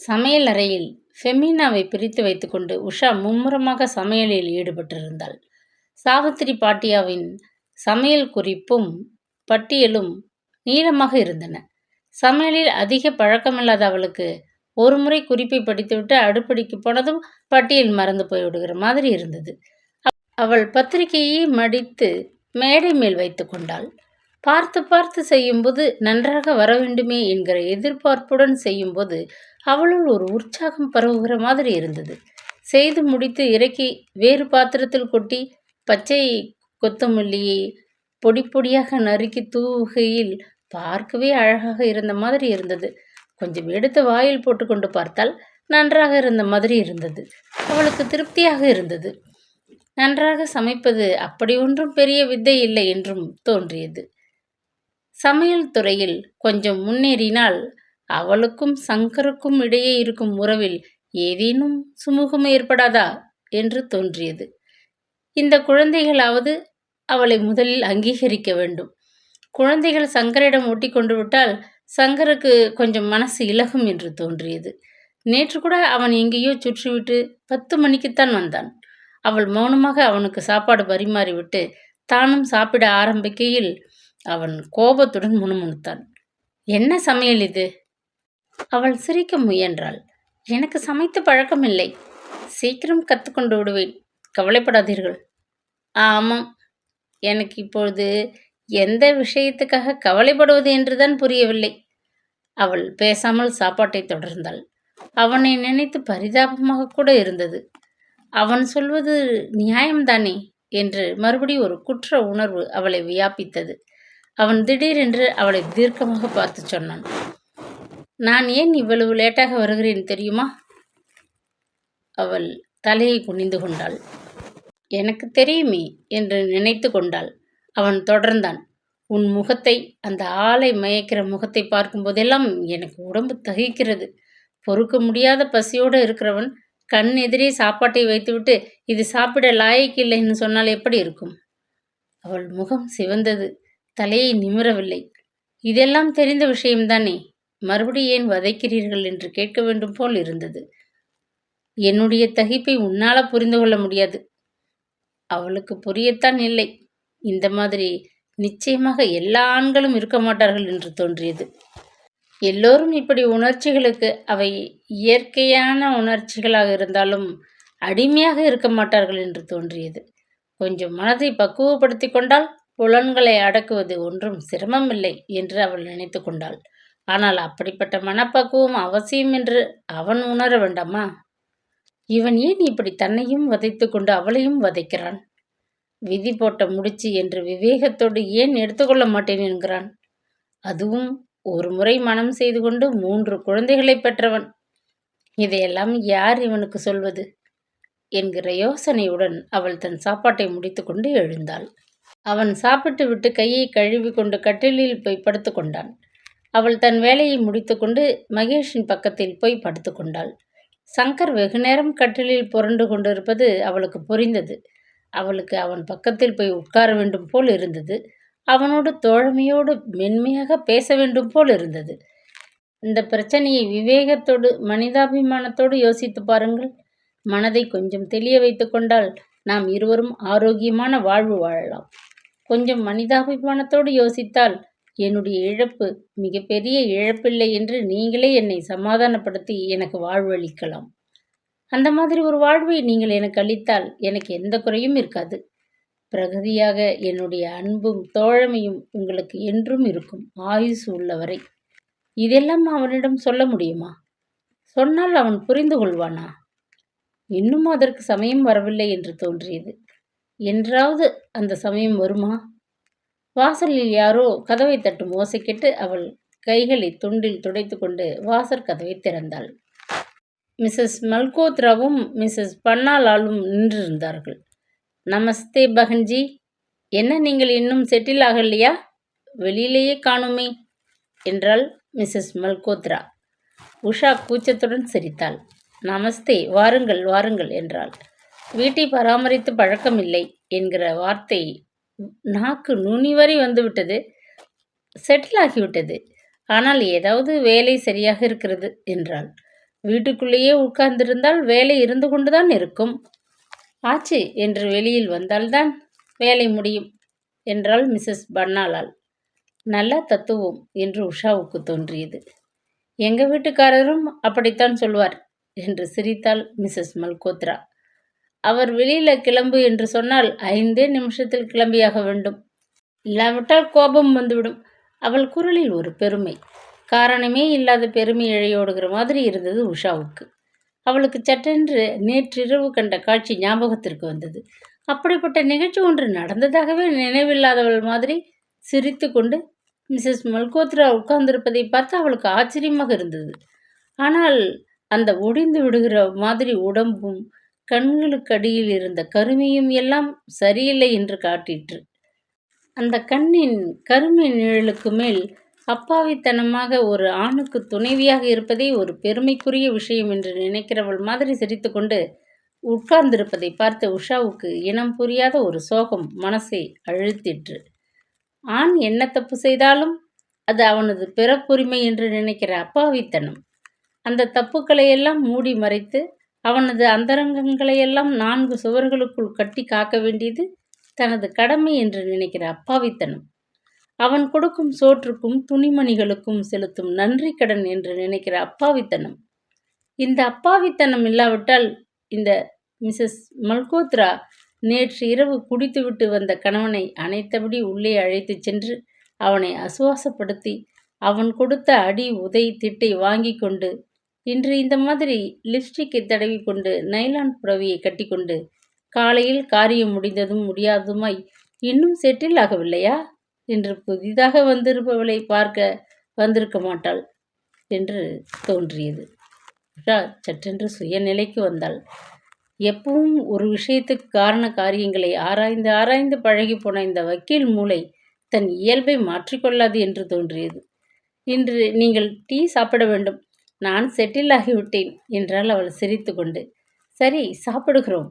சமையல் அறையில் ஃபெமினாவை பிரித்து வைத்துக்கொண்டு உஷா மும்முரமாக சமையலில் ஈடுபட்டிருந்தாள். சாவித்திரி பாட்டியாவின் சமையல் குறிப்பும் பட்டியலும் நீளமாக இருந்தன. சமையலில் அதிக பழக்கமில்லாத அவளுக்கு ஒரு முறை குறிப்பை படித்துவிட்டு அடுப்படிக்கு போனதும் பட்டியல் மறந்து போய்விடுகிற மாதிரி இருந்தது. அவள் பத்திரிகையை மடித்து மேடை மேல் வைத்து கொண்டாள். பார்த்து பார்த்து செய்யும்போது நன்றாக வர வேண்டுமே என்கிற எதிர்பார்ப்புடன் செய்யும்போது அவளுள் ஒரு உற்சாகம் பரவுகிற மாதிரி இருந்தது. செய்து முடித்து இறக்கி வேறு பாத்திரத்தில் கொட்டி பச்சை கொத்தமல்லியை பொடி பொடியாக நறுக்கி தூவுகையில் பார்க்கவே அழகாக இருந்த மாதிரி இருந்தது. கொஞ்சம் எடுத்து வாயில் போட்டுக்கொண்டு பார்த்தால் நன்றாக இருந்த மாதிரி இருந்தது. அவளுக்கு திருப்தியாக இருந்தது. நன்றாக சமைப்பது அப்படி ஒன்றும் பெரிய வித்தை இல்லை என்றும் தோன்றியது. சமையல் துறையில் கொஞ்சம் முன்னேறினால் அவளுக்கும் சங்கருக்கும் இடையே இருக்கும் உறவில் ஏதேனும் சுமூகம் ஏற்படாதா என்று தோன்றியது. இந்த குழந்தைகளாவது அவளை முதலில் அங்கீகரிக்க வேண்டும். குழந்தைகள் சங்கரிடம் ஒட்டி கொண்டு விட்டால் சங்கருக்கு கொஞ்சம் மனசு இலகும் என்று தோன்றியது. நேற்று கூட அவன் எங்கேயோ சுற்றிவிட்டு 10 மணிக்குத்தான் வந்தான். அவள் மௌனமாக அவனுக்கு சாப்பாடு பரிமாறிவிட்டு தானும் சாப்பிட ஆரம்பிக்கையில் அவன் கோபத்துடன் முணுமுணுத்தான். என்ன சமையல் இது? அவள் சிரிக்க முயன்றாள். எனக்கு சமைத்து பழக்கமில்லை. சீக்கிரம் கற்றுக்கொண்டு விடுவேன். கவலைப்படாதீர்கள். ஆமாம், எனக்கு இப்பொழுது எந்த விஷயத்துக்காக கவலைப்படுவது என்றுதான் புரியவில்லை. அவள் பேசாமல் சாப்பாட்டை தொடர்ந்தாள். அவனை நினைத்து பரிதாபமாக கூட இருந்தது. அவன் சொல்வது நியாயம்தானே என்று மறுபடி ஒரு குற்ற உணர்வு அவளை வியாபித்தது. அவன் திடீரென்று அவளை தீர்க்கமாக பார்த்து சொன்னான். நான் ஏன் இவ்வளவு லேட்டாக வருகிறேன் தெரியுமா? அவள் தலையை குனிந்து கொண்டாள். எனக்கு தெரியுமே என்று நினைத்து கொண்டாள். அவன் தொடர்ந்தான். உன் முகத்தை, அந்த ஆளை மயக்கிற முகத்தை பார்க்கும்போதெல்லாம் எனக்கு உடம்பு தகிக்கிறது. பொறுக்க முடியாத பசியோடு இருக்கிறவன் கண் எதிரே சாப்பாட்டை வைத்துவிட்டு இது சாப்பிட லாயக்கு இல்லைன்னு சொன்னால் எப்படி இருக்கும்? அவள் முகம் சிவந்தது. தலையை நிமிரவில்லை. இதெல்லாம் தெரிந்த விஷயம்தானே, மறுபடி ஏன் வதைக்கிறீர்கள் என்று கேட்க வேண்டும் போல் இருந்தது. என்னுடைய தகிப்பை உன்னால புரிந்து கொள்ள முடியாது. அவளுக்கு புரியத்தான் இல்லை. இந்த மாதிரி நிச்சயமாக எல்லா ஆண்களும் இருக்க மாட்டார்கள் என்று தோன்றியது. எல்லோரும் இப்படி உணர்ச்சிகளுக்கு, அவை இயற்கையான உணர்ச்சிகளாக இருந்தாலும் அடிமையாக இருக்க மாட்டார்கள் என்று தோன்றியது. கொஞ்சம் மனதை பக்குவப்படுத்தி கொண்டால் புலன்களை அடக்குவது ஒன்றும் சிரமமில்லை என்று அவள் நினைத்து கொண்டாள். ஆனால் அப்படிப்பட்ட மனப்பக்குவம் அவசியம் என்று அவன் உணர வேண்டாமா? இவன் ஏன் இப்படி தன்னையும் வதைத்து கொண்டு அவளையும் வதைக்கிறான்? விதி போட்ட முடிச்சு என்று விவேகத்தோடு ஏன் எடுத்துக்கொள்ள மாட்டேன் என்கிறான்? அதுவும் ஒரு முறை மனம் செய்து கொண்டு 3 குழந்தைகளை பெற்றவன். இதையெல்லாம் யார் இவனுக்கு சொல்வது என்கிற யோசனையுடன் அவள் தன் சாப்பாட்டை முடித்து கொண்டு எழுந்தாள். அவன் சாப்பிட்டு விட்டு கையை கழுவி கொண்டு கட்டிலில் போய் படுத்து கொண்டான். அவள் தன் வேலையை முடித்து கொண்டு மகேஷின் பக்கத்தில் போய் படுத்து கொண்டாள். சங்கர் வெகுநேரம் கட்டிலில் புரண்டு கொண்டிருப்பது அவளுக்கு புரிந்தது. அவளுக்கு அவன் பக்கத்தில் போய் உட்கார வேண்டும் போல் இருந்தது. அவனோடு தோழமையோடு மென்மையாக பேச வேண்டும் போல் இருந்தது. இந்த பிரச்சனையை விவேகத்தோடு மனிதாபிமானத்தோடு யோசித்து பாருங்கள். மனதை கொஞ்சம் தெளிய வைத்து கொண்டால் நாம் இருவரும் ஆரோக்கியமான வாழ்வு வாழலாம். கொஞ்சம் மனிதாபிமானத்தோடு யோசித்தால் என்னுடைய இழப்பு மிகப்பெரிய இழப்பில்லை என்று நீங்களே என்னை சமாதானப்படுத்தி எனக்கு வாழ்வளிக்கலாம். அந்த மாதிரி ஒரு வாழ்வை நீங்கள் எனக்கு அளித்தால் எனக்கு எந்த குறையும் இருக்காது. பிரகதியாக என்னுடைய அன்பும் தோழமையும் உங்களுக்கு என்றும் இருக்கும், ஆயுசு உள்ளவரை. இதெல்லாம் அவனிடம் சொல்ல முடியுமா? சொன்னால் அவன் புரிந்து கொள்வானா? இன்னும் அதற்கு சமயம் வரவில்லை என்று தோன்றியது. என்றாவது அந்த சமயம் வருமா? வாசலில் யாரோ கதவை தட்டும் ஓசை கேட்டு அவள் கைகளை துண்டில் துடைத்து கொண்டு வாசற் கதவை திறந்தாள். Mrs மல்கோத்ராவும் Mrs பன்னாலாலும் நின்றிருந்தார்கள். நமஸ்தே பகன்ஜி, என்ன நீங்கள் இன்னும் செட்டில் ஆகலையா? வெளியிலேயே காணுமே என்றாள் மிஸ்ஸஸ் மல்கோத்ரா. உஷா கூச்சத்துடன் சிரித்தாள். நமஸ்தே, வாருங்கள் வாருங்கள் என்றாள். வீட்டை பராமரித்து பழக்கமில்லை என்கிற வார்த்தை நாக்கு நுனி வரை வந்துவிட்டது. செட்டில் ஆகிவிட்டது. ஆனால் ஏதாவது வேலை சரியாக இருக்கிறது என்றாள். வீட்டுக்குள்ளேயே உட்கார்ந்திருந்தால் வேலை இருந்து கொண்டுதான் இருக்கும். ஆச்சு என்று வெளியில் வந்தால்தான் வேலை முடியும் என்றாள் மிஸ்ஸஸ் பர்னாலால். நல்ல தத்துவம் என்று உஷாவுக்கு தோன்றியது. எங்க வீட்டுக்காரரும் அப்படித்தான் சொல்வார் என்று சிரித்தாள் மிஸ்ஸஸ் மல்கோத்ரா. அவர் வெளியில கிளம்பு என்று சொன்னால் 5 நிமிஷத்தில் கிளம்பியாக வேண்டும். இல்லாவிட்டால் கோபம் வந்துவிடும். அவள் குரலில் ஒரு பெருமை, காரணமே இல்லாத பெருமை இழையோடுகிற மாதிரி இருந்தது உஷாவுக்கு. அவளுக்கு சட்டென்று நேற்றிரவு கண்ட காட்சி ஞாபகத்திற்கு வந்தது. அப்படிப்பட்ட நிகழ்ச்சி ஒன்று நடந்ததாகவே நினைவில்லாதவள் மாதிரி சிரித்து கொண்டு மிஸ்ஸஸ் மல்கோத்ரா உட்கார்ந்திருப்பதை பார்த்து அவளுக்கு ஆச்சரியமாக இருந்தது. ஆனால் அந்த ஒடிந்து விடுகிற மாதிரி உடம்பும் கண்களுக்கு அடியில் இருந்த கருமையும் எல்லாம் சரியில்லை என்று காட்டிற்று. அந்த கண்ணின் கருமை நிழலுக்கு மேல் அப்பாவித்தனமாக ஒரு ஆணுக்கு துணைவியாக இருப்பதே ஒரு பெருமைக்குரிய விஷயம் என்று நினைக்கிறவள் மாதிரி சிரித்து கொண்டு உட்கார்ந்திருப்பதை பார்த்து உஷாவுக்கு இனம் புரியாத ஒரு சோகம் மனசை அழுத்திற்று. ஆண் என்ன தப்பு செய்தாலும் அது அவனது பிறப்புரிமை என்று நினைக்கிற அப்பாவித்தனம். அந்த தப்புக்களையெல்லாம் மூடி மறைத்து அவனது அந்தரங்கங்களையெல்லாம் 4 சுவர்களுக்குள் கட்டி காக்க வேண்டியது தனது கடமை என்று நினைக்கிற அப்பாவித்தனம். அவன் கொடுக்கும் சோற்றுக்கும் துணிமணிகளுக்கும் செலுத்தும் நன்றி கடன் என்று நினைக்கிற அப்பாவித்தனம். இந்த அப்பாவித்தனம் இல்லாவிட்டால் இந்த மிஸ்ஸஸ் மல்கோத்ரா நேற்று இரவு குடித்துவிட்டு வந்த கணவனை அணைத்தபடி உள்ளே அழைத்துச் சென்று அவனை அசுவாசப்படுத்தி அவன் கொடுத்த அடி உதை திட்டை வாங்கி கொண்டு இன்று இந்த மாதிரி லிப்ஸ்டிக்கை தடவி கொண்டு நைலான் புடவையை கட்டிக்கொண்டு காலையில் காரியம் முடிந்ததும் முடியாததுமாய் இன்னும் செட்டில் ஆகவில்லையா என்று புதிதாக வந்திருப்பவளை பார்க்க வந்திருக்க மாட்டாள் என்று தோன்றியது. உஷா சற்றென்று சுயநிலைக்கு வந்தாள். எப்பவும் ஒரு விஷயத்துக்கு காரண காரியங்களை ஆராய்ந்து ஆராய்ந்து பழகி போன இந்த வக்கீல் மூளை தன் இயல்பை மாற்றிக்கொள்ளாது என்று தோன்றியது. இன்று நீங்கள் டீ சாப்பிட வேண்டும், நான் செட்டில் ஆகிவிட்டேன் என்றாள் அவள் சிரித்து கொண்டு. சரி, சாப்பிடுகிறோம்.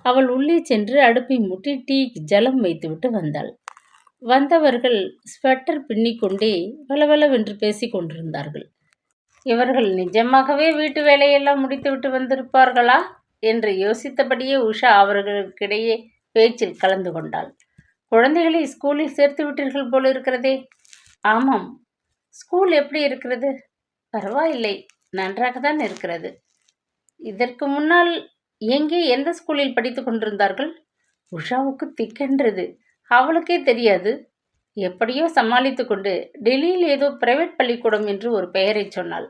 அவள் உள்ளே சென்று அடுப்பை முட்டி டீக்கு ஜலம் வைத்துவிட்டு வந்தாள். வந்தவர்கள் ஸ்வெட்டர் பின்னிக்கொண்டே வளவளவென்று பேசிக் கொண்டிருந்தார்கள். இவர்கள் நிஜமாகவே வீட்டு வேலையெல்லாம் முடித்துவிட்டு வந்திருப்பார்களா என்று யோசித்தபடியே உஷா அவர்களுக்கிடையே பேச்சில் கலந்து கொண்டாள். குழந்தைகளை ஸ்கூலில் சேர்த்து விட்டீர்கள் போல இருக்கிறதே. ஆமாம். ஸ்கூல் எப்படி இருக்கிறது? பரவாயில்லை, நன்றாகத்தான் இருக்கிறது. இதற்கு முன்னால் எந்த ஸ்கூலில் படித்து கொண்டிருந்தார்கள்? உஷாவுக்கு திக்கென்றது. அவளுக்கே தெரியாது. எப்படியோ சமாளித்து கொண்டு டெல்லியில் ஏதோ பிரைவேட் பள்ளிக்கூடம் என்று ஒரு பெயரை சொன்னாள்.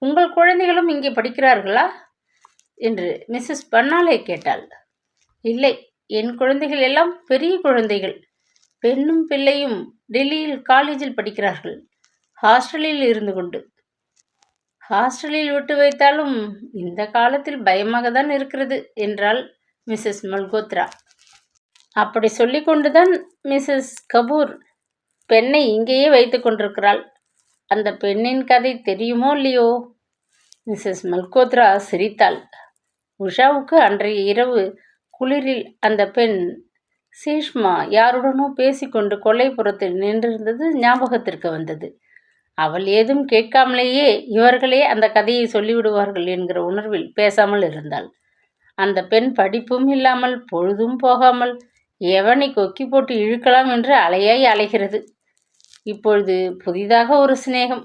உங்கள் குழந்தைகளும் இங்கே படிக்கிறார்களா என்று மிஸ்ஸஸ் பர்னாலே கேட்டாள். இல்லை, என் குழந்தைகள் எல்லாம் பெரிய குழந்தைகள். பெண்ணும் பிள்ளையும் டெல்லியில் காலேஜில் படிக்கிறார்கள், ஹாஸ்டலில் இருந்து கொண்டு. ஹாஸ்டலில் விட்டு வைத்தாலும் இந்த காலத்தில் பயமாக தான் இருக்கிறது என்றாள் மிஸ்ஸஸ் மல்கோத்ரா. அப்படி சொல்லிக்கொண்டுதான் மிஸ்ஸஸ் கபூர் பெண்ணை இங்கேயே வைத்து கொண்டிருக்கிறாள். அந்த பெண்ணின் கதை தெரியுமோ இல்லையோ? மிஸ்ஸஸ் மல்கோத்ரா சிரித்தாள். உஷாவுக்கு அன்றைய இரவு குளிரில் அந்த பெண் சீஷ்மா யாருடனோ பேசிக்கொண்டு கொல்லைப்புறத்தில் நின்றிருந்தது ஞாபகத்திற்கு வந்தது. அவள் ஏதும் கேட்காமலேயே இவர்களே அந்த கதையை சொல்லிவிடுவார்கள் என்கிற உணர்வில் பேசாமல் இருந்தாள். அந்த பெண் படிப்பும் இல்லாமல் பொழுதும் போகாமல் எவனை கொக்கி போட்டு இழுக்கலாம் என்று அலையாய் அலைகிறது. இப்பொழுது புதிதாக ஒரு சிநேகம்.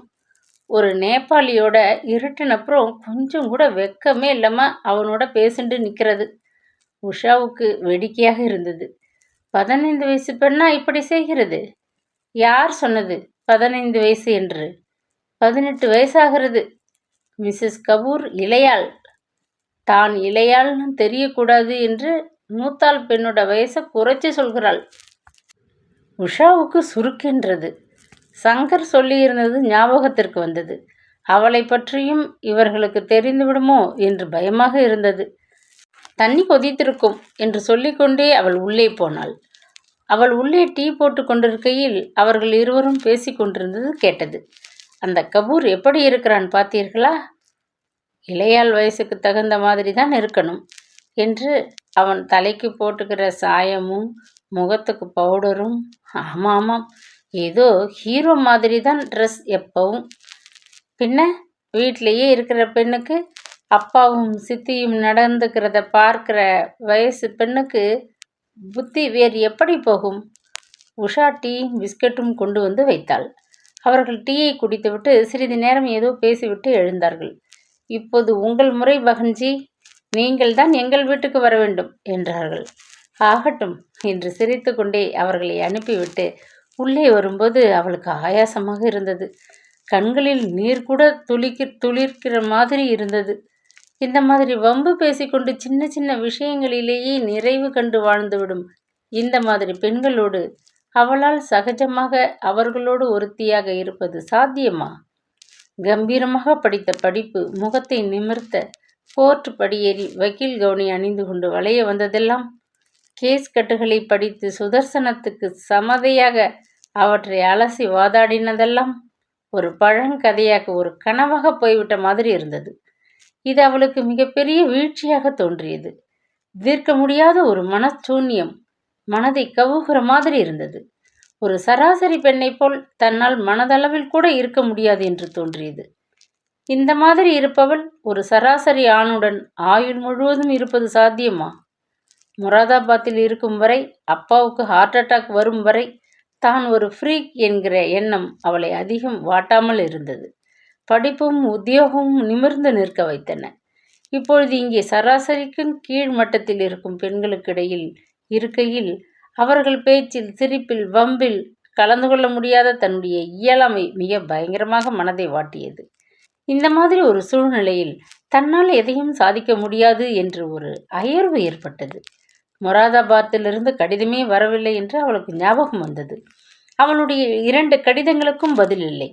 ஒரு நேபாளியோட இருட்டினப்புறம் கொஞ்சம் கூட வெக்கமே இல்லாமல் அவனோட பேசிண்டு நிற்கிறது. உஷாவுக்கு வேடிக்கையாக இருந்தது. 15 வயசு பெண்ணா இப்படி செய்கிறது? யார் சொன்னது 15 வயசு என்று? 18 வயசாகிறது. மிஸ்ஸஸ் கபூர் இளையாள். தான் இளையாள்னு தெரியக்கூடாது என்று மூத்தாள் பெண்ணோட வயசை குறைச்சி சொல்கிறாள். உஷாவுக்கு சுருக்கின்றது. சங்கர் சொல்லியிருந்தது ஞாபகத்திற்கு வந்தது. அவளை பற்றியும் இவர்களுக்கு தெரிந்துவிடுமோ என்று பயமாக இருந்தது. தண்ணி கொதித்திருக்கும் என்று சொல்லிக்கொண்டே அவள் உள்ளே போனாள். அவள் உள்ளே டீ போட்டு கொண்டிருக்கையில் அவர்கள் இருவரும் பேசி கொண்டிருந்தது கேட்டது. அந்த கபூர் எப்படி இருக்கிறான் பார்த்தீர்களா? இளையாள் வயசுக்கு தகுந்த மாதிரி தான் இருக்கணும் என்று அவன் தலைக்கு போட்டுக்கிற சாயமும் முகத்துக்கு பவுடரும். ஆமாம், ஏதோ ஹீரோ மாதிரி தான் ட்ரெஸ் எப்பவும். பின்ன வீட்டிலேயே இருக்கிற பெண்ணுக்கு அப்பாவும் சித்தியும் நடந்துக்கிறத பார்க்கிற வயசு பெண்ணுக்கு புத்தி வேறு எப்படி போகும்? உஷா டீயும் பிஸ்கட்டும் கொண்டு வந்து வைத்தாள். அவர்கள் டீயை குடித்துவிட்டு சிறிது நேரம் ஏதோ பேசிவிட்டு எழுந்தார்கள். இப்போது உங்கள் முறை பகன்ஜி, நீங்கள் தான் எங்கள் வீட்டுக்கு வர வேண்டும் என்றார்கள். ஆகட்டும் என்று சிரித்து கொண்டே அவர்களை அனுப்பிவிட்டு உள்ளே வரும்போது அவளுக்கு ஆயாசமாக இருந்தது. கண்களில் நீர் கூட துளிர்க்கிற மாதிரி இருந்தது. இந்த மாதிரி வம்பு பேசிக்கொண்டு சின்ன சின்ன விஷயங்களிலேயே நிறைவு கண்டு வாழ்ந்துவிடும் இந்த மாதிரி பெண்களோடு அவளால் சகஜமாக அவர்களோடு ஒருத்தியாக இருப்பது சாத்தியமா? கம்பீரமாக படித்த படிப்பு முகத்தை நிமிர்த்த கோர்ட் படியேறி வக்கீல் கவுனி அணிந்து கொண்டு வளைய வந்ததெல்லாம் கேஸ் கட்டுகளை படித்து சுதர்சனத்துக்கு சமதையாக அவற்றை அலசி வாதாடினதெல்லாம் ஒரு பழங்கதையாக ஒரு கனவாக போய்விட்ட மாதிரி இருந்தது. இது அவளுக்கு மிகப்பெரிய வீழ்ச்சியாக தோன்றியது. தீர்க்க முடியாத ஒரு மனச்சூன்யம் மனதை கவுகிற மாதிரி இருந்தது. ஒரு சராசரி பெண்ணை போல் தன்னால் மனதளவில் கூட இருக்க முடியாது என்று தோன்றியது. இந்த மாதிரி இருப்பவள் ஒரு சராசரி ஆணுடன் ஆயுள் முழுவதும் இருப்பது சாத்தியமா? முராதாபாத்தில் இருக்கும் வரை, அப்பாவுக்கு ஹார்ட் அட்டாக் வரும் வரை தான் ஒரு ஃப்ரீக் என்கிற எண்ணம் அவளை அதிகம் வாட்டாமல் இருந்தது. படிப்பும் உத்தியோகமும் நிமிர்ந்து நிற்க வைத்தன. இப்பொழுது இங்கே சராசரிக்கும் கீழ் மட்டத்தில் இருக்கும் பெண்களுக்கிடையில் இருக்கையில் அவர்கள் பேச்சில், சிரிப்பில், வம்பில் கலந்து கொள்ள முடியாத தன்னுடைய இயலாமை மிக பயங்கரமாக மனதை வாட்டியது. இந்த மாதிரி ஒரு சூழ்நிலையில் தன்னால் எதையும் சாதிக்க முடியாது என்று ஒரு அயர்வு ஏற்பட்டது. மொராதாபாத்திலிருந்து கடிதமே வரவில்லை என்று அவளுக்கு ஞாபகம் வந்தது. அவளுடைய 2 கடிதங்களுக்கும் பதில் இல்லை.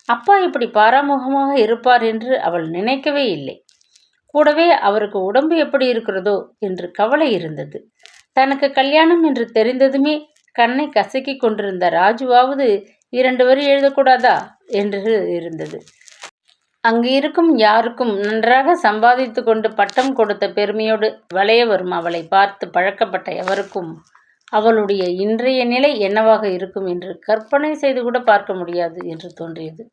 அப்பா இப்படி பாராமுகமாக இருப்பார் என்று அவள் நினைக்கவே இல்லை. கூடவே அவருக்கு உடம்பு எப்படி இருக்கிறதோ என்று கவலை இருந்தது. தனக்கு கல்யாணம் என்று தெரிந்ததுமே கண்ணை கசக்கி கொண்டிருந்த ராஜுவாவது 2 வரி எழுதக்கூடாதா என்று இருந்தது. அங்கு இருக்கும் யாருக்கும் நன்றாக சம்பாதித்து கொண்டு பட்டம் கொடுத்த பெருமையோடு வளைய வரும் அவளை பார்த்து பழக்கப்பட்ட எவருக்கும் அவளுடைய இன்றைய நிலை என்னவாக இருக்கும் என்று கற்பனை செய்து கூட பார்க்க முடியாது என்று தோன்றியது.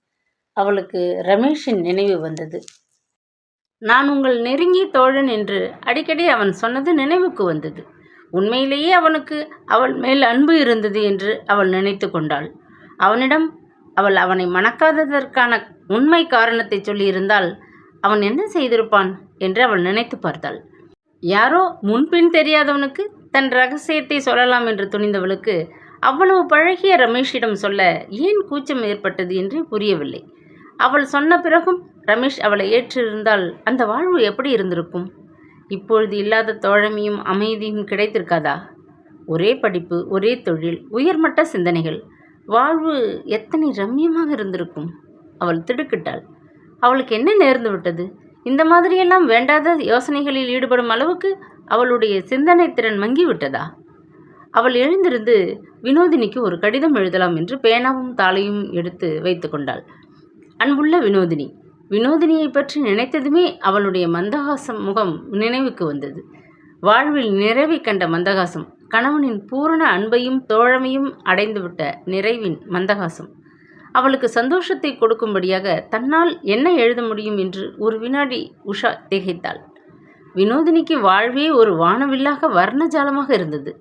அவளுக்கு ரமேஷின் நினைவு வந்தது. நான் உங்கள் நெருங்கிய தோழன் என்று அடிக்கடி அவன் சொன்னது நினைவுக்கு வந்தது. உண்மையிலேயே அவனுக்கு அவள் மேல் அன்பு இருந்தது என்று அவள் நினைத்து கொண்டாள். அவனிடம் அவள் அவனை மணக்காததற்கான உண்மை காரணத்தை சொல்லியிருந்தால் அவன் என்ன செய்திருப்பான் என்று அவள் நினைத்து பார்த்தாள். யாரோ முன்பின் தெரியாதவனுக்கு தன் ரகசியத்தை சொல்லலாம் என்று துணிந்தவளுக்கு அவ்வளவு பழகிய ரமேஷிடம் சொல்ல ஏன் கூச்சம் ஏற்பட்டது என்று புரியவில்லை. அவள் சொன்ன பிறகும் ரமேஷ் அவளை ஏற்றிருந்தால் அந்த வாழ்வு எப்படி இருந்திருக்கும்? இப்பொழுது இல்லாத தோழமையும் அமைதியும் கிடைத்திருக்காதா? ஒரே படிப்பு, ஒரே தொழில், உயர்மட்ட சிந்தனைகள், வாழ்வு எத்தனை ரம்யமாக இருந்திருக்கும். அவள் திடுக்கிட்டாள். அவளுக்கு என்ன நேர்ந்து விட்டது? இந்த மாதிரியெல்லாம் வேண்டாத யோசனைகளில் ஈடுபடும் அளவுக்கு அவளுடைய சிந்தனை திறன் மங்கிவிட்டதா? அவள் எழுந்திருந்து வினோதினிக்கு ஒரு கடிதம் எழுதலாம் என்று பேனாவும் தாளையும் எடுத்து வைத்து கொண்டாள். அன்புள்ள வினோதினி. வினோதினியை பற்றி நினைத்ததுமே அவளுடைய மந்தகாசம் முகம் நினைவுக்கு வந்தது. வாழ்வில் நிறைவை கண்ட மந்தகாசம், கணவனின் பூரண அன்பையும் தோழமையும் அடைந்துவிட்ட நிறைவின் மந்தகாசம். அவளுக்கு சந்தோஷத்தை கொடுக்கும்படியாக தன்னால் என்ன எழுத முடியும் என்று ஒரு வினாடி உஷா திகைத்தாள். வினோதினிக்கு வாழ்வே ஒரு வானவில்லாக வர்ணஜாலமாக இருந்தது.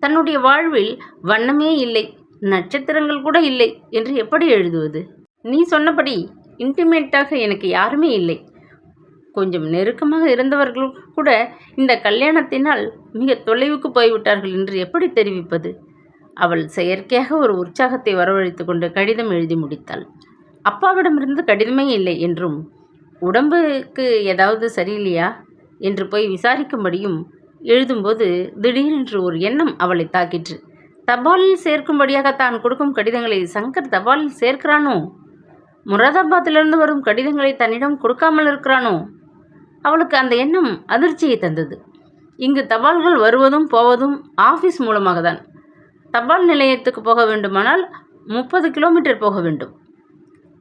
தன்னுடைய வாழ்வில் வண்ணமே இல்லை, நட்சத்திரங்கள் கூட இல்லை என்று எப்படி எழுதுவது? நீ சொன்னபடி இன்டிமேட்டாக எனக்கு யாருமே இல்லை. கொஞ்சம் நெருக்கமாக இருந்தவர்கள் கூட இந்த கல்யாணத்தினால் மிக தொலைவுக்கு போய்விட்டார்கள் என்று எப்படி தெரிவிப்பது? அவள் செயற்கையாக ஒரு உற்சாகத்தை வரவழைத்து கொண்டு கடிதம் எழுதி முடித்தாள். அப்பாவிடமிருந்து கடிதமே இல்லை என்றும், உடம்புக்கு ஏதாவது சரியில்லையா என்று போய் விசாரிக்கும்படியும் எழுதும்போது திடீரென்று ஒரு எண்ணம் அவளை தாக்கிற்று. தபாலில் சேர்க்கும்படியாக தான் கொடுக்கும் கடிதங்களை சங்கர் தபாலில் சேர்க்கிறானோ? முராதாபாத்திலிருந்து வரும் கடிதங்களை தன்னிடம் கொடுக்காமல் இருக்கிறானோ? அவளுக்கு அந்த எண்ணம் அதிர்ச்சியை தந்தது. இங்கு தபால்கள் வருவதும் போவதும் ஆஃபீஸ் மூலமாக தான். தபால் நிலையத்துக்கு போக வேண்டுமானால் 30 கிலோமீட்டர் போக வேண்டும்.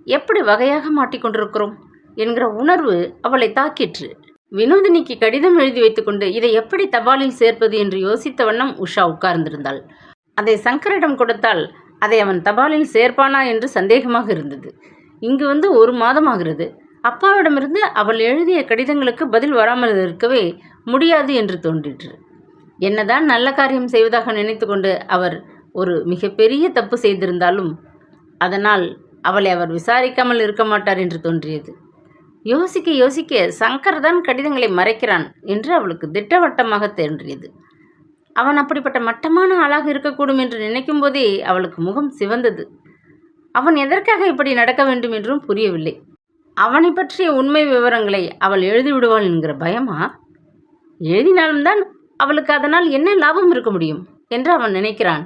எப்படி வகையாக மாட்டிக்கொண்டிருக்கிறோம் என்கிற உணர்வு அவளை தாக்கிற்று. வினோதினிக்கு கடிதம் எழுதி வைத்துக்கொண்டு இதை எப்படி தபாலில் சேர்ப்பது என்று யோசித்த வண்ணம் உஷா உட்கார்ந்திருந்தாள். அதை சங்கரிடம் கொடுத்தால் அதை அவன் தபாலில் சேர்ப்பானா என்று சந்தேகமாக இருந்தது. இங்கு வந்து 1 மாதமாகிறது. அப்பாவிடமிருந்து அவள் எழுதிய கடிதங்களுக்கு பதில் வராமல் இருக்கவே முடியாது என்று தோன்றிற்று. என்னதான் நல்ல காரியம் செய்வதாக நினைத்து கொண்டு அவர் ஒரு மிகப்பெரிய தப்பு செய்திருந்தாலும் அதனால் அவளை அவர் விசாரிக்காமல் இருக்க மாட்டார் என்று தோன்றியது. யோசிக்க யோசிக்க சங்கர் தான் கடிதங்களை மறைக்கிறான் என்று அவளுக்கு திட்டவட்டமாக தோன்றியது. அவன் அப்படிப்பட்ட மட்டமான ஆளாக இருக்கக்கூடும் என்று நினைக்கும் போதே அவளுக்கு முகம் சிவந்தது. அவன் எதற்காக இப்படி நடக்க வேண்டும் என்றும் புரியவில்லை. அவனை பற்றிய உண்மை விவரங்களை அவள் எழுதிவிடுவாள் என்கிற பயமா? எழுதினாலும் தான் அவளுக்கு அதனால் என்ன லாபம் இருக்க முடியும் என்று அவன் நினைக்கிறான்.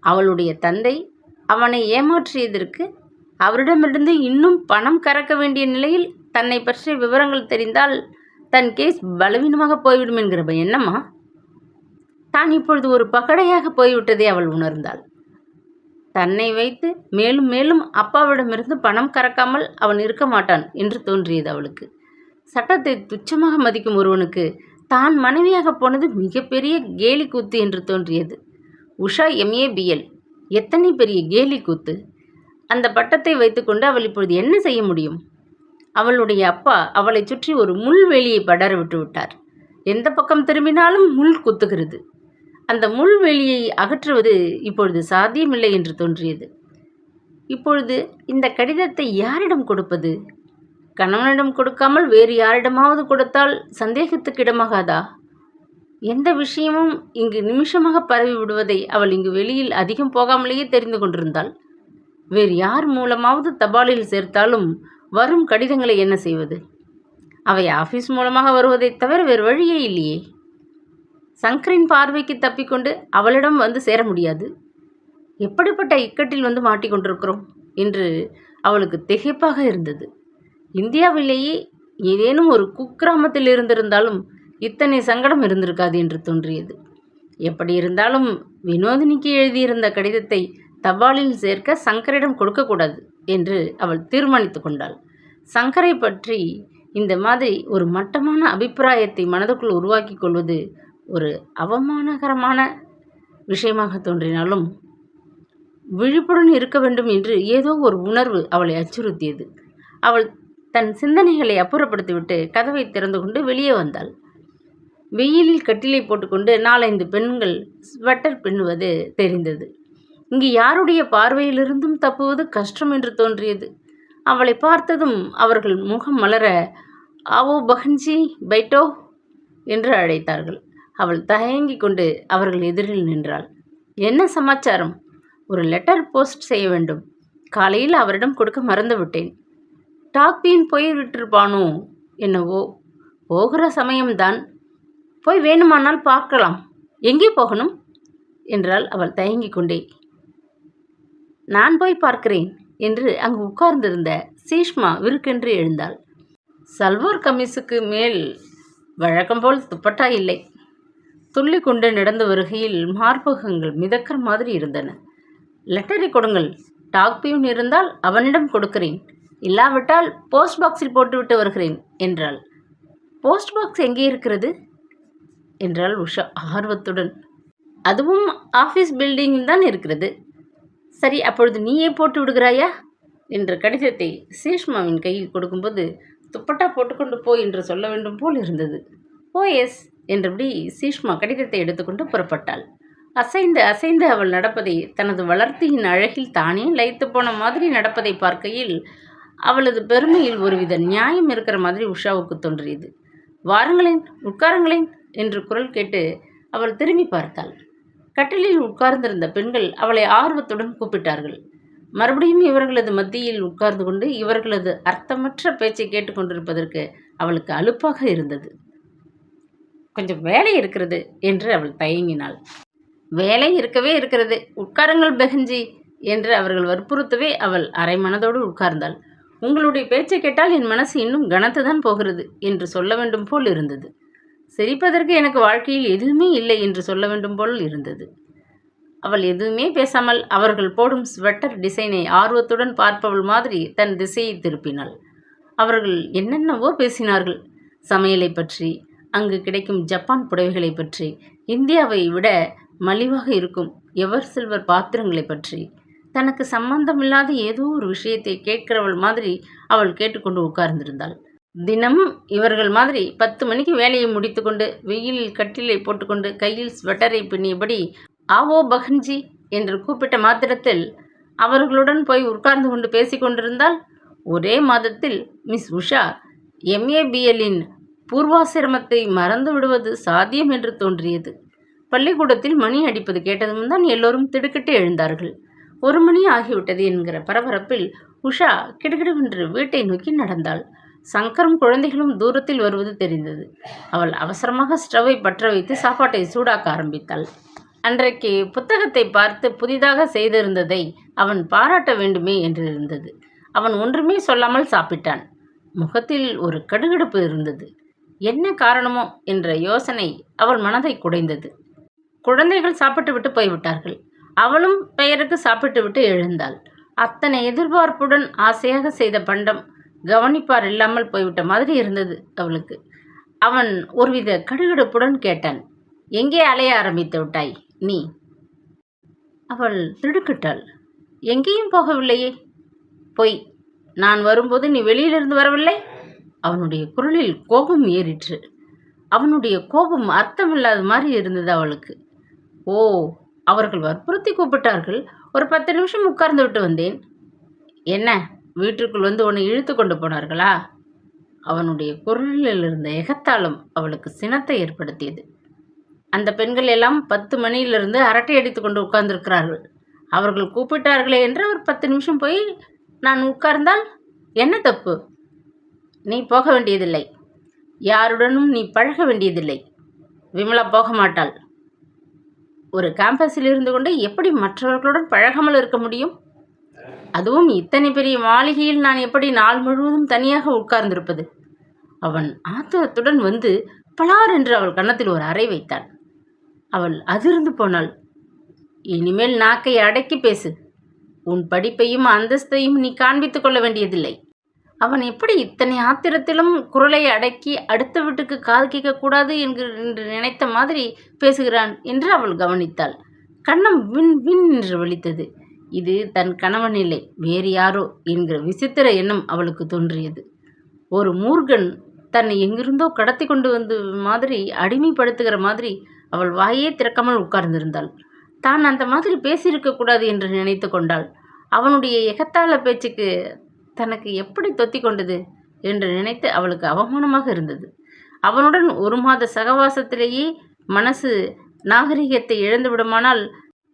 அவளுடைய தந்தை அவனை ஏமாற்றியதற்கு அவரிடமிருந்து இன்னும் பணம் கறக்க வேண்டிய நிலையில் தன்னை பற்றிய விவரங்கள் தெரிந்தால் தன் கேஸ் பலவீனமாக போய்விடும் என்கிற எண்ணமா? தான் இப்பொழுது ஒரு பகடையாக போய்விட்டதை அவள் உணர்ந்தாள். தன்னை வைத்து மேலும் மேலும் அப்பாவிடமிருந்து பணம் கறக்காமல் அவன் இருக்க மாட்டான் என்று தோன்றியது அவளுக்கு. சட்டத்தை துச்சமாக மதிக்கும் ஒருவனுக்கு தான் மனைவியாக போனது மிகப்பெரிய கேலி கூத்து என்று தோன்றியது. உஷா MA BL எத்தனை பெரிய கேலி கூத்து! அந்த பட்டத்தை வைத்துக்கொண்டு அவள் இப்பொழுது என்ன செய்ய முடியும்? அவளுடைய அப்பா அவளை சுற்றி ஒரு முள்வேலியை படர விட்டு விட்டார். எந்த பக்கம் திரும்பினாலும் முள் குத்துகிறது. அந்த முள்வேலியை அகற்றுவது இப்பொழுது சாத்தியமில்லை என்று தோன்றியது. இப்பொழுது இந்த கடிதத்தை யாரிடம் கொடுப்பது? கணவனிடம் கொடுக்காமல் வேறு யாரிடமாவது கொடுத்தால் சந்தேகத்துக்கு இடமாகாதா? எந்த விஷயமும் இங்கு நிமிஷமாக பரவி விடுவதை அவள் இங்கு வெளியில் அதிகம் போகாமலேயே தெரிந்து கொண்டிருந்தாள். வேறு யார் மூலமாவது தபாலில் சேர்த்தாலும் வரும் கடிதங்களை என்ன செய்வது? அவை ஆஃபீஸ் மூலமாக வருவதைத் தவிர வேறு வழியே இல்லையே. சங்கரின் பார்வைக்கு தப்பிக்கொண்டு அவளிடம் வந்து சேர முடியாது. எப்படிப்பட்ட இக்கட்டில் வந்து மாட்டிக்கொண்டிருக்கிறோம் என்று அவளுக்கு திகைப்பாக இருந்தது. இந்தியாவிலேயே ஏதேனும் ஒரு குக்கிராமத்தில் இருந்திருந்தாலும் இத்தனை சங்கடம் இருந்திருக்காது என்று தோன்றியது. எப்படி இருந்தாலும் வினோதினிக்கு எழுதியிருந்த கடிதத்தை தபாலில் சேர்க்க சங்கரிடம் கொடுக்கக்கூடாது என்று அவள் தீர்மானித்து கொண்டாள். சங்கரை பற்றி இந்த மாதிரி ஒரு மட்டமான அபிப்பிராயத்தை மனதுக்குள் உருவாக்கி கொள்வது ஒரு அவமானகரமான விஷயமாக தோன்றினாலும் விழிப்புடன் இருக்க வேண்டும் என்று ஏதோ ஒரு உணர்வு அவளை அச்சுறுத்தியது. அவள் தன் சிந்தனைகளை அப்புறப்படுத்திவிட்டு கதவை திறந்து கொண்டு வெளியே வந்தாள். வெயிலில் கட்டிலை போட்டுக்கொண்டு 4-5 பெண்கள் ஸ்வெட்டர் பின்னுவது தெரிந்தது. இங்கு யாருடைய பார்வையிலிருந்தும் தப்புவது கஷ்டம் என்று தோன்றியது. அவளை பார்த்ததும் அவர்கள் முகம் மலர ஆவோ பஹன்ஜி பைட்டோ என்று அழைத்தார்கள். அவள் தயங்கி கொண்டு அவர்கள் எதிரில் நின்றாள். என்ன சமாச்சாரம்? ஒரு லெட்டர் போஸ்ட் செய்ய வேண்டும். காலையில் அவரிடம் கொடுக்க மறந்துவிட்டேன். டாக்பியின் போய்விட்டிருப்பானோ என்னவோ. போகிற சமயம்தான். போய் வேணுமானால் பார்க்கலாம். எங்கே போகணும் என்றாள் அவள் தயங்கி கொண்டே. நான் போய் பார்க்கிறேன் என்று அங்கு உட்கார்ந்திருந்த சீஷ்மா விருக்கென்று எழுந்தாள். சல்வார் கமிஸுக்கு மேல் வழக்கம்போல் துப்பட்டா இல்லை. துள்ளி கொண்டு நடந்து வருகையில் மார்பகங்கள் மிதக்கிற மாதிரி இருந்தன. லெட்டரை கொடுங்கள். டாக்பியூன் இருந்தால் அவனிடம் கொடுக்கிறேன். இல்லாவிட்டால் போஸ்ட் பாக்ஸில் போட்டுவிட்டு வருகிறேன் என்றாள். போஸ்ட் பாக்ஸ் எங்கே இருக்கிறது என்றாள் உஷா ஆர்வத்துடன். அதுவும் ஆஃபீஸ் பில்டிங்கில் தான் இருக்கிறது. சரி, அப்பொழுது நீயே போட்டு விடுகிறாயா என்ற கடிதத்தை சீஷ்மாவின் கையில் கொடுக்கும்போது துப்பட்டா போட்டுக்கொண்டு போ என்று சொல்ல வேண்டும் போல் இருந்தது. ஓ எஸ் என்றபடி சீஷ்மா கடிதத்தை எடுத்துக்கொண்டு புறப்பட்டாள். அசைந்து அசைந்து அவள் நடப்பதை, தனது வளர்த்தியின் அழகில் தானே லயித்து போன மாதிரி நடப்பதை பார்க்கையில் அவளது பெருமையில் ஒருவித நியாயம் இருக்கிற மாதிரி உஷாவுக்கு தோன்றியது. வாருங்களேன், உட்காருங்களேன் என்று குரல் கேட்டு அவள் திரும்பி பார்த்தாள். கட்டிலில் உட்கார்ந்திருந்த பெண்கள் அவளை ஆர்வத்துடன் கூப்பிட்டார்கள். மறுபடியும் இவர்களது மத்தியில் உட்கார்ந்து கொண்டு இவர்களது அர்த்தமற்ற பேச்சை கேட்டுக்கொண்டிருப்பதற்கு அவளுக்கு அலுப்பாக இருந்தது. கொஞ்சம் வேலை இருக்கிறது என்று அவள் தயங்கினாள். வேலை இருக்கவே இருக்கிறது, உட்காருங்கள் பெஹன்ஜி என்று அவர்கள் வற்புறுத்தவே அவள் அரை மனதோடு உட்கார்ந்தாள். உங்களுடைய பேச்சை கேட்டால் என் மனசு இன்னும் கனத்துதான் போகிறது என்று சொல்ல வேண்டும் போல் இருந்தது. சிரிப்பதற்கு எனக்கு வாழ்க்கையில் எதுவுமே இல்லை என்று சொல்ல வேண்டும் போல் இருந்தது. அவள் எதுவுமே பேசாமல் அவர்கள் போடும் ஸ்வெட்டர் டிசைனை ஆர்வத்துடன் பார்ப்பவள் மாதிரி தன் திசையை திருப்பினாள். அவர்கள் என்னென்னவோ பேசினார்கள். சமையலை பற்றி, அங்கு கிடைக்கும் ஜப்பான் புடவைகளை பற்றி, இந்தியாவை விட மலிவாக இருக்கும் எவர் சில்வர் பாத்திரங்களை பற்றி, தனக்கு சம்பந்தமில்லாத ஏதோ ஒரு விஷயத்தை கேட்கிறவள் மாதிரி அவள் கேட்டுக்கொண்டு உட்கார்ந்திருந்தாள். தினமும் இவர்கள் மாதிரி 10 மணிக்கு வேலையை முடித்துக்கொண்டு வெயிலில் கட்டிலை போட்டுக்கொண்டு கையில் ஸ்வெட்டரை பின்னியபடி ஆவோ பகன்ஜி என்று கூப்பிட்ட மாத்திரத்தில் அவர்களுடன் போய் உட்கார்ந்து கொண்டு பேசிக்கொண்டிருந்தால் ஒரே மாதத்தில் மிஸ் உஷா MABLின் பூர்வாசிரமத்தை மறந்து விடுவது சாத்தியம் என்று தோன்றியது. பள்ளிக்கூடத்தில் மணி அடிப்பது கேட்டதும் தான் எல்லோரும் திடுக்கிட்டு எழுந்தார்கள். 1 மணி ஆகிவிட்டது என்கிற பரபரப்பில் உஷா கிடுகிடுவென்று வீட்டை நோக்கி நடந்தாள். சங்கரும் குழந்தைகளும் தூரத்தில் வருவது தெரிந்தது. அவள் அவசரமாக ஸ்டவ்வை பற்ற வைத்து சாப்பாட்டை சூடாக்க ஆரம்பித்தாள். அன்றைக்கு புத்தகத்தை பார்த்து புதிதாக செய்திருந்ததை அவன் பாராட்ட வேண்டுமே என்று இருந்தது. அவன் ஒன்றுமே சொல்லாமல் சாப்பிட்டான். முகத்தில் ஒரு கடுகடுப்பு இருந்தது. என்ன காரணமோ என்ற யோசனை அவள் மனதை குடைந்தது. குழந்தைகள் சாப்பிட்டு விட்டு போய்விட்டார்கள். அவளும் பெயருக்கு சாப்பிட்டு விட்டு எழுந்தாள். அத்தனை எதிர்பார்ப்புடன் ஆசையாக செய்த பண்டம் கவனிப்பார் இல்லாமல் போய்விட்ட மாதிரி இருந்தது அவளுக்கு. அவன் ஒருவித கடுகடுப்புடன் கேட்டான், எங்கே அலைய ஆரம்பித்து விட்டாய் நீ? அவள் திடுக்கிட்டாள். எங்கேயும் போகவில்லையே. பொய், நான் வரும்போது நீ வெளியிலிருந்து வரவில்லை? அவனுடைய குரலில் கோபம் ஏறிற்று. அவனுடைய கோபம் அர்த்தமில்லாத மாதிரி இருந்தது அவளுக்கு. ஓ, அவர்கள் வற்புறுத்தி கூப்பிட்டார்கள். ஒரு 10 நிமிஷம் உட்கார்ந்து விட்டு வந்தேன். என்ன, வீட்டிற்குள் வந்து உன்னை இழுத்து கொண்டு போனார்களா? அவனுடைய குரலில் இருந்த எகத்தாளம் அவளுக்கு சினத்தை ஏற்படுத்தியது. அந்த பெண்கள் எல்லாம் 10 மணியிலிருந்து அரட்டை அடித்து கொண்டு உட்கார்ந்திருக்கிறார்கள். அவர்கள் கூப்பிட்டார்களே என்று ஒரு 10 நிமிஷம் போய் நான் உட்கார்ந்தால் என்ன தப்பு? நீ போக வேண்டியதில்லை. யாருடனும் நீ பழக வேண்டியதில்லை. விமலா போக மாட்டாள். ஒரு கேம்பஸில் இருந்து கொண்டு எப்படி மற்றவர்களுடன் பழகாமல் இருக்க முடியும்? அதுவும் இத்தனை பெரிய மாளிகையில் நான் எப்படி நாள் முழுவதும் தனியாக உட்கார்ந்திருப்பது? அவன் ஆத்திரத்துடன் வந்து பலார் என்று அவள் கன்னத்தில் ஒரு அறை வைத்தான். அவள் அதிர்ந்து போனாள். இனிமேல் நாக்கை அடக்கி பேசு. உன் படிப்பையும் அந்தஸ்தையும் நீ காண்பித்துக் கொள்ள வேண்டியதில்லை. அவன் எப்படி இத்தனை ஆத்திரத்திலும் குரலை அடக்கி அடுத்த வீட்டுக்கு காது கேட்கக்கூடாது என்று நினைத்த மாதிரி பேசுகிறான் என்று அவள் கவனித்தாள். கன்னம் வின் வின் என்று வலித்தது. இது தன் கணவன் இல்லை, வேறு யாரோ என்கிற விசித்திர எண்ணம் அவளுக்கு தோன்றியது. ஒரு மூர்கன் தன்னை எங்கிருந்தோ கடத்தி கொண்டு வந்து மாதிரி அடிமைப்படுத்துகிற மாதிரி அவள் வாயே திறக்காமல் உட்கார்ந்திருந்தாள். தான் அந்த மாதிரி பேசியிருக்கக்கூடாது என்று நினைத்து கொண்டாள். அவனுடைய எகத்தாள பேச்சுக்கு தனக்கு எப்படி தொத்தி கொண்டது என்று நினைத்து அவளுக்கு அவமானமாக இருந்தது. அவனுடன் 1 மாத சகவாசத்திலேயே மனசு நாகரிகத்தை இழந்து விடுமானால்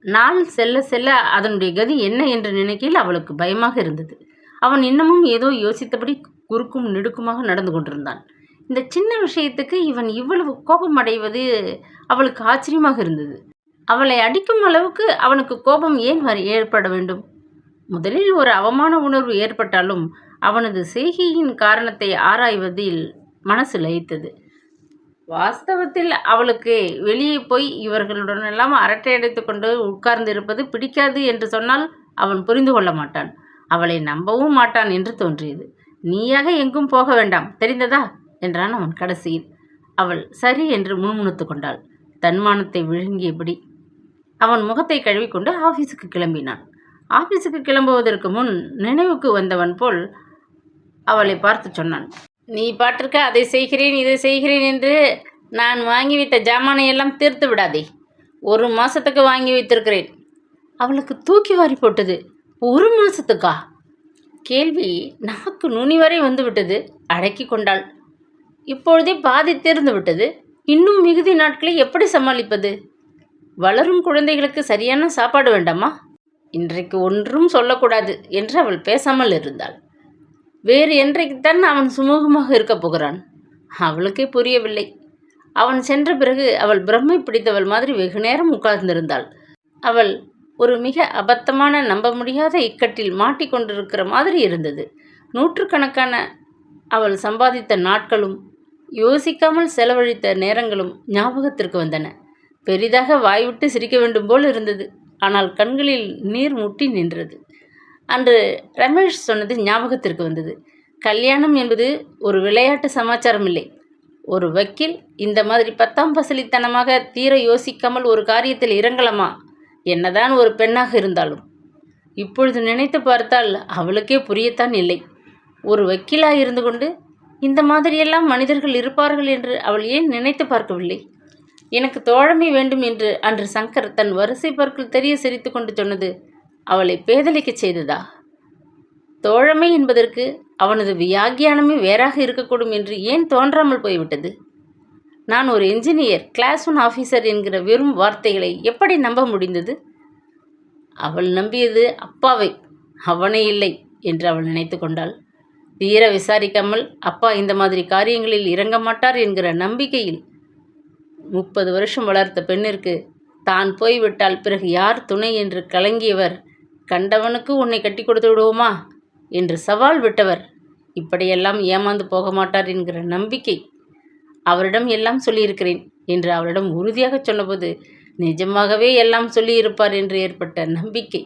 நாள் செல்ல செல்ல அதனுடைய கதி என்ன என்று நினைக்கையில் அவளுக்கு பயமாக இருந்தது. அவன் இன்னமும் ஏதோ யோசித்தபடி குறுக்கும் நெடுக்குமாக நடந்து கொண்டிருந்தான். இந்த சின்ன விஷயத்துக்கு இவன் இவ்வளவு கோபம் அடைவது அவளுக்கு ஆச்சரியமாக இருந்தது. அவளை அடிக்கும் அளவுக்கு அவனுக்கு கோபம் ஏன் ஏற்பட வேண்டும்? முதலில் ஒரு அவமான உணர்வு ஏற்பட்டாலும் அவனது செய்கையின் காரணத்தை ஆராய்வதில் மனசு லயித்தது. வாஸ்தவத்தில் அவளுக்கு வெளியே போய் இவர்களுடனெல்லாம் அரட்டை அடைத்து கொண்டு உட்கார்ந்து இருப்பது பிடிக்காது என்று சொன்னால் அவன் புரிந்து கொள்ள மாட்டான். அவளை நம்பவும் மாட்டான் என்று தோன்றியது. நீயாக எங்கும் போக வேண்டாம், தெரிந்ததா என்றான் அவன் கடைசியில். அவள் சரி என்று முணுமுணுத்து கொண்டாள், தன்மானத்தை விழுங்கியபடி. அவன் முகத்தை கழுவிக்கொண்டு ஆஃபீஸுக்கு கிளம்பினான். ஆஃபீஸுக்கு கிளம்புவதற்கு முன் நினைவுக்கு வந்தவன் போல் அவளை பார்த்து சொன்னான், நீ பாட்டிருக்க அதை செய்கிறேன் இதை செய்கிறேன் என்று நான் வாங்கி வைத்த ஜாமானை எல்லாம் தீர்த்து விடாதே. 1 மாதத்துக்கு வாங்கி வைத்திருக்கிறேன். அவளுக்கு தூக்கி வாரி போட்டது. 1 மாதத்துக்கா? கேள்வி நாக்கு நுனி வரை வந்து விட்டது. அடக்கி கொண்டாள். இப்பொழுதே பாதி தீர்ந்து விட்டது. இன்னும் மிகுதி நாட்களை எப்படி சமாளிப்பது? வளரும் குழந்தைகளுக்கு சரியான சாப்பாடு வேண்டாமா? இன்றைக்கு ஒன்றும் சொல்லக்கூடாது என்று அவள் பேசாமல் இருந்தாள். வேறு என்றைக்குத்தான் அவன் சுமூகமாக இருக்கப் போகிறான்? அவளுக்கே புரியவில்லை. அவன் சென்ற பிறகு அவள் பிரம்மை பிடித்தவள் மாதிரி வெகு நேரம் உட்கார்ந்திருந்தாள். அவள் ஒரு மிக அபத்தமான நம்ப முடியாத இக்கட்டில் மாட்டிக்கொண்டிருக்கிற மாதிரி இருந்தது. 100கணக்கான அவள் சம்பாதித்த நாட்களும் யோசிக்காமல் செலவழித்த நேரங்களும் ஞாபகத்திற்கு வந்தன. பெரிதாக வாய்விட்டு சிரிக்க வேண்டும் போல் இருந்தது. ஆனால் கண்களில் நீர் முட்டி நின்றது. அன்று ரமேஷ் சொன்னது ஞாபகத்திற்கு வந்தது. கல்யாணம் என்பது ஒரு விளையாட்டு சமாச்சாரம் இல்லை. ஒரு வக்கீல் இந்த மாதிரி 10ஆம் பசலித்தனமாக தீர யோசிக்காமல் ஒரு காரியத்தில் இறங்கலாமா? என்னதான் ஒரு பெண்ணாக இருந்தாலும். இப்பொழுது நினைத்து பார்த்தால் அவளுக்கே புரியத்தான் இல்லை. ஒரு வக்கீலாக இருந்து கொண்டு இந்த மாதிரியெல்லாம் மனிதர்கள் இருப்பார்கள் என்று அவள் ஏன் நினைத்து பார்க்கவில்லை? எனக்கு தோழமை வேண்டும் என்று அன்று சங்கர் தன் வரிசை பற்கள் தெரிய சிரித்து கொண்டு சொன்னது அவளை பேதலிக்கச் செய்ததா? தோழமை என்பதற்கு அவனது வியாக்கியானமே வேறாக இருக்கக்கூடும் என்று ஏன் தோன்றாமல் போய்விட்டது? நான் ஒரு என்ஜினியர், கிளாஸ் 1 ஆஃபீஸர் என்கிற வெறும் வார்த்தைகளை எப்படி நம்ப முடிந்தது? அவள் நம்பியது அப்பாவை, அவனை இல்லை என்று அவள் நினைத்து கொண்டாள். தீர விசாரிக்காமல் அப்பா இந்த மாதிரி காரியங்களில் இறங்க மாட்டார் என்கிற நம்பிக்கையில் 30 வருஷம் வளர்த்த பெண்ணிற்கு தான் போய்விட்டால் பிறகு யார் துணை என்று கலங்கியவர், கண்டவனுக்கு உன்னை கட்டி கொடுத்து விடுவோமா என்று சவால் விட்டவர் இப்படியெல்லாம் ஏமாந்து போக மாட்டார் என்கிற நம்பிக்கை. அவரிடம் எல்லாம் சொல்லியிருக்கிறேன் என்று அவளிடம் உறுதியாக சொன்னபோது நிஜமாகவே எல்லாம் சொல்லியிருப்பார் என்று ஏற்பட்ட நம்பிக்கை.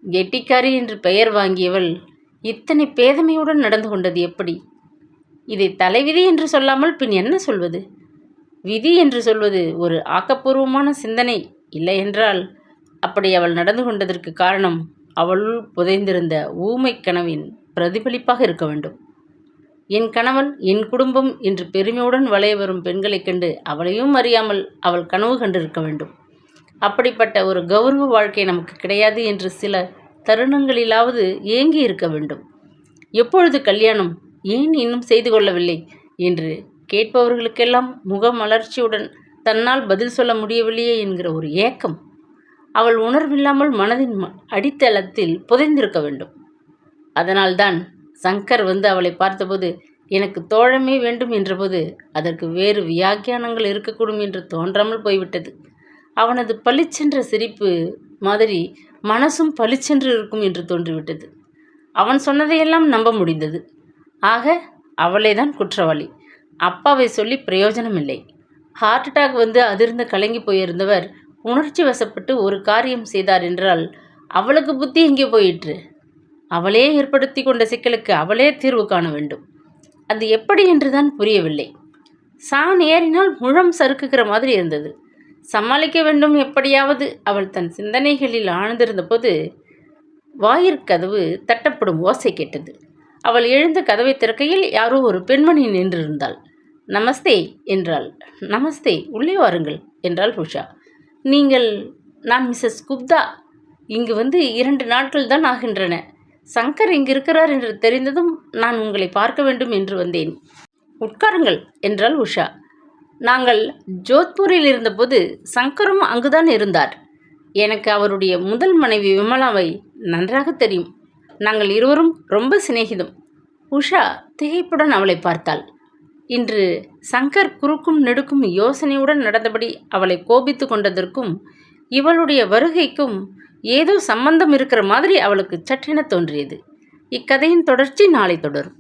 கெட்டிக்காரி என்று பெயர் வாங்கியவள் இத்தனை பேதமையுடன் நடந்து கொண்டது எப்படி? இதை தலைவிதி என்று சொல்லாமல் பின் என்ன சொல்வது? விதி என்று சொல்வது ஒரு ஆக்கப்பூர்வமான சிந்தனை இல்லை என்றால் அப்படி அவள் நடந்து கொண்டதற்கு காரணம் அவளுள் புதைந்திருந்த ஊமை கனவின் பிரதிபலிப்பாக இருக்க வேண்டும். என் கணவன், என் குடும்பம் என்று பெருமையுடன் வளைய வரும் பெண்களைக் கண்டு அவளையும் அறியாமல் அவள் கனவு கண்டிருக்க வேண்டும். அப்படிப்பட்ட ஒரு கௌரவ வாழ்க்கை நமக்கு கிடையாது என்று சில தருணங்களிலாவது ஏங்கி இருக்க வேண்டும். எப்பொழுது கல்யாணம், ஏன் இன்னும் செய்து கொள்ளவில்லை என்று கேட்பவர்களுக்கெல்லாம் முகமலர்ச்சியுடன் தன்னால் பதில் சொல்ல முடியவில்லையே என்கிற ஒரு ஏக்கம் அவள் உணர்வில்லாமல் மனதின் அடித்தளத்தில் புதைந்திருக்க வேண்டும். அதனால்தான் சங்கர் வந்து அவளை பார்த்தபோது எனக்கு தோழமே வேண்டும் என்றபோது அதற்கு வேறு வியாக்கியானங்கள் இருக்கக்கூடும் என்று தோன்றாமல் போய்விட்டது. அவனது பளிச்சென்ற சிரிப்பு மாதிரி மனசும் பளிச்சென்று இருக்கும் என்று தோன்றிவிட்டது. அவன் சொன்னதையெல்லாம் நம்ப முடிந்தது. ஆக அவளே தான் குற்றவாளி. அப்பாவை சொல்லி பிரயோஜனமில்லை. ஹார்ட் அட்டாக் வந்து அதிர்ந்து கலங்கி போயிருந்தவர் உணர்ச்சி வசப்பட்டு ஒரு காரியம் செய்தார் என்றால் அவளுக்கு புத்தி எங்கே போயிற்று? அவளே ஏற்படுத்தி கொண்ட சிக்கலுக்கு அவளே தீர்வு காண வேண்டும். அது எப்படி என்றுதான் புரியவில்லை. சான் ஏறினால் முழம் சறுக்குகிற மாதிரி இருந்தது. சமாளிக்க வேண்டும் எப்படியாவது. அவள் தன் சிந்தனைகளில் ஆழ்ந்திருந்த போது வாயிற்கதவு தட்டப்படும் ஓசை கேட்டது. அவள் எழுந்த கதவை திறக்கையில் யாரோ ஒரு பெண்மணி நின்றிருந்தாள். நமஸ்தே என்றாள். நமஸ்தே, உள்ளே வாருங்கள் என்றாள் உஷா. நான் மிஸ்ஸஸ் குப்தா. இங்கு வந்து 2 நாட்கள் தான் ஆகின்றன. சங்கர் இங்கு இருக்கிறார் என்று தெரிந்ததும் நான் உங்களை பார்க்க வேண்டும் என்று வந்தேன். உட்காருங்கள் என்றாள் உஷா. நாங்கள் ஜோத்பூரில் இருந்தபோது சங்கரும் அங்குதான் இருந்தார். எனக்கு அவருடைய முதல் மனைவி விமலாவை நன்றாக தெரியும். நாங்கள் இருவரும் ரொம்ப சிநேகிதம். உஷா திகைப்புடன் அவளை பார்த்தாள். இன்று சங்கர் குறுக்கும் நெடுக்கும் யோசனையுடன் நடந்தபடி அவளை கோபித்து கொண்டதற்கும் இவளுடைய வருகைக்கும் ஏதோ சம்பந்தம் இருக்கிற மாதிரி அவளுக்கு சட்டென தோன்றியது. இக்கதையின் தொடர்ச்சி நாளை தொடரும்.